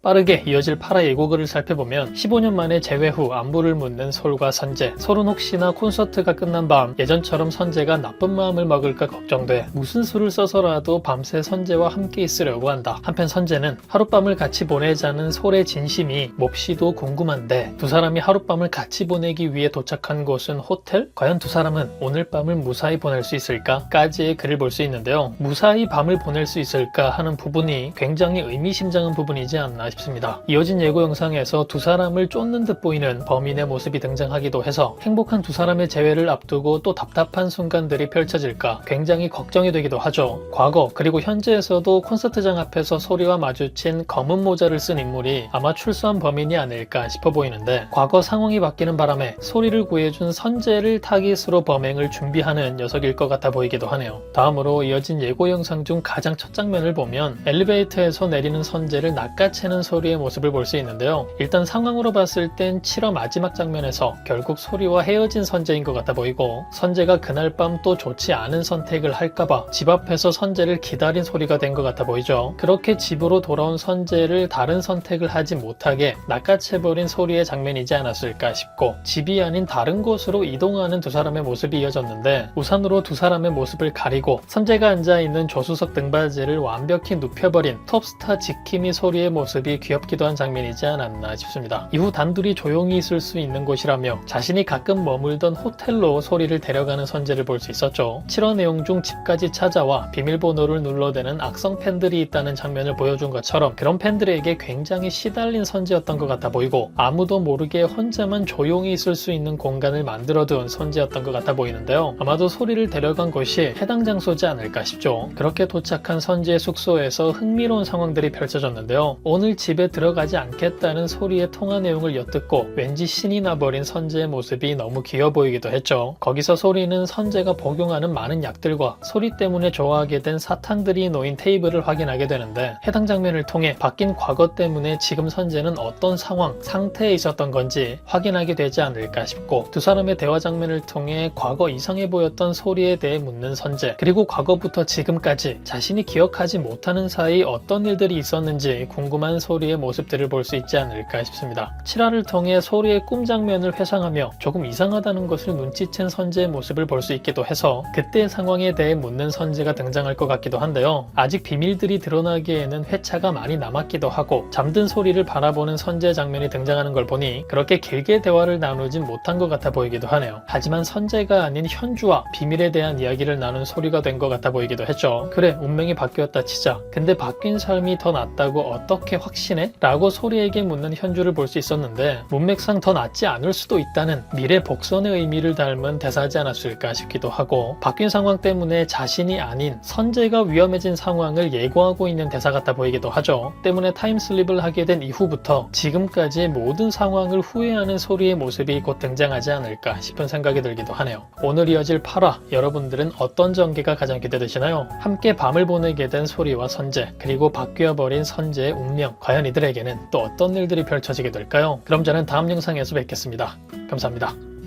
빠르게 이어질 8화 예고글을 살펴보면 15년 만에 재회 후 안부를 묻는 솔과 선재. 솔은 혹시나 콘서트가 끝난 밤 예전처럼 선재가 나쁜 마음을 먹을까 걱정돼 무슨 수를 써서라도 밤새 선재와 함께 있으려고 한다. 한편 선재는 하룻밤을 같이 보내자는 솔의 진심이 몹시도 궁금한데 두 사람이 하룻밤을 같이 보내기 위해 도착한 곳은 호텔? 과연 두 사람은 오늘 밤을 무사히 보낼 수 있을까? 까지의 글을 볼 수 있는데요. 무사히 밤을 보낼 수 있을까 하는 부분이 굉장히 의미심장한 부분이지 않나 싶습니다. 이어진 예고 영상에서 두 사람을 쫓는 듯 보이는 범인의 모습이 등장하기도 해서 행복한 두 사람의 재회를 앞두고 또 답답한 순간들이 펼쳐질까 굉장히 걱정이 되기도 하죠. 과거 그리고 현재에서도 콘서트장 앞에서 소리와 마주친 검은 모자를 쓴 인물이 아마 출소한 범인이 아닐까 싶어 보이는데 과거 상황이 바뀌는 바람에 소리를 구해준 선재를 타깃으로 범행을 준비하는 녀석일 것 같아 보이기도 하네요. 다음으로 이어진 예고 영상 중 가장 첫 장면을 보면 엘리베이터에서 내리는 선재를 낚아채는 소리의 모습을 볼 수 있는데요. 일단 상황으로 봤을 땐 7화 마지막 장면에서 결국 소리와 헤어진 선재인 것 같아 보이고 선재가 그날 밤 또 좋지 않은 선택을 할까봐 집 앞에서 선재를 기다린 소리가 된 것 같아 보이죠. 그렇게 집으로 돌아온 선재를 다른 선택을 하지 못하게 낚아채버린 소리의 장면이지 않았을까 싶고 집이 아닌 다른 곳으로 이동하는 두 사람의 모습이 이어졌는데 우산으로 두 사람의 모습을 가리고 선재가 앉아있는 조수석 등받이를 완벽히 눕혀버린 톱스타 지킴이 소리의 모습이 귀엽기도 한 장면이지 않았나 싶습니다. 이후 단둘이 조용히 있을 수 있는 곳이라며 자신이 가끔 머물던 호텔로 소리를 데려가는 선재를 볼 수 있었죠. 7화 내용 중 집까지 찾아와 비밀번호를 눌러대는 악성 팬들이 있다는 장면을 보여준 것처럼 그런 팬들에게 굉장히 시달린 선재였던 것 같아 보이고 아무도 모르게 혼자만 조용히 있을 수 있는 공간을 만들어둔 선재였던 것 같아 보이는데요. 아마도 소리를 데려간 곳이 해당 장소지 않을까 싶죠. 그렇게 도착한 선재의 숙소에서 흥미로운 상황들이 펼쳐졌는데요. 오늘 집에 들어가지 않겠다는 소리의 통화 내용을 엿듣고 왠지 신이 나버린 선재의 모습이 너무 귀여워 보이기도 했죠. 거기서 소리는 선재가 복용하는 많은 약들과 소리 때문에 좋아하게 된 사탕들이 놓인 테이블을 확인하게 되는데 해당 장면을 통해 바뀐 과거 때문에 지금 선재는 어떤 상황, 상태에 있었던 건지 확인하게 되지 않을까 싶고 두 사람의 대화 장면을 통해 과거 이상해 보였던 소리에 대해 묻는 선재 그리고 과거부터 지금까지 자신이 기억하지 못하는 사이 어떤 일들이 있었는지 궁금한 소리의 모습들을 볼 수 있지 않을까 싶습니다. 7화를 통해 소리의 꿈 장면을 회상하며 조금 이상하다는 것을 눈치챈 선재의 모습을 볼 수 있기도 해서 그때의 상황에 대해 묻는 선재가 등장할 것 같기도 한데요. 아직 비밀들이 드러나기에는 회차가 많이 남았기도 하고 잠든 소리를 바라보는 선재 장면이 등장하는 걸 보니 그렇게 길게 대화를 나누진 못한 것 같아 보이기도 하네요. 하지만 선재가 아닌 현주와 비밀에 대한 이야기를 나눈 소리가 된 것 같아 보이기도 했죠. 그래 운명이 바뀌었다 치자. 근데 바뀐 삶이 더 낫다고 어떻게 확신해? 라고 소리에게 묻는 현주를 볼 수 있었는데 문맥상 더 낫지 않을 수도 있다는 미래 복선의 의미를 닮은 대사지 않았을까 싶기도 하고 바뀐 상황 때문에 자신이 아닌 선재가 위험해진 상황을 예고하고 있는 대사 같아 보이기도 하죠. 때문에 타임슬립을 하게 된 이후부터 지금까지의 모든 상황을 후회하는 소리의 모습이 곧 등장하지 않을까 싶은 생각이 들기도 하네요. 오늘 이어질 8화 여러분들은 어떤 전개가 가장 기대되시나요? 함께 밤을 보내게 된 소리와 선재 그리고 바뀌어버린 선재의 운명 과연 이들에게는 또 어떤 일들이 펼쳐지게 될까요? 그럼 저는 다음 영상에서 뵙겠습니다. 감사합니다.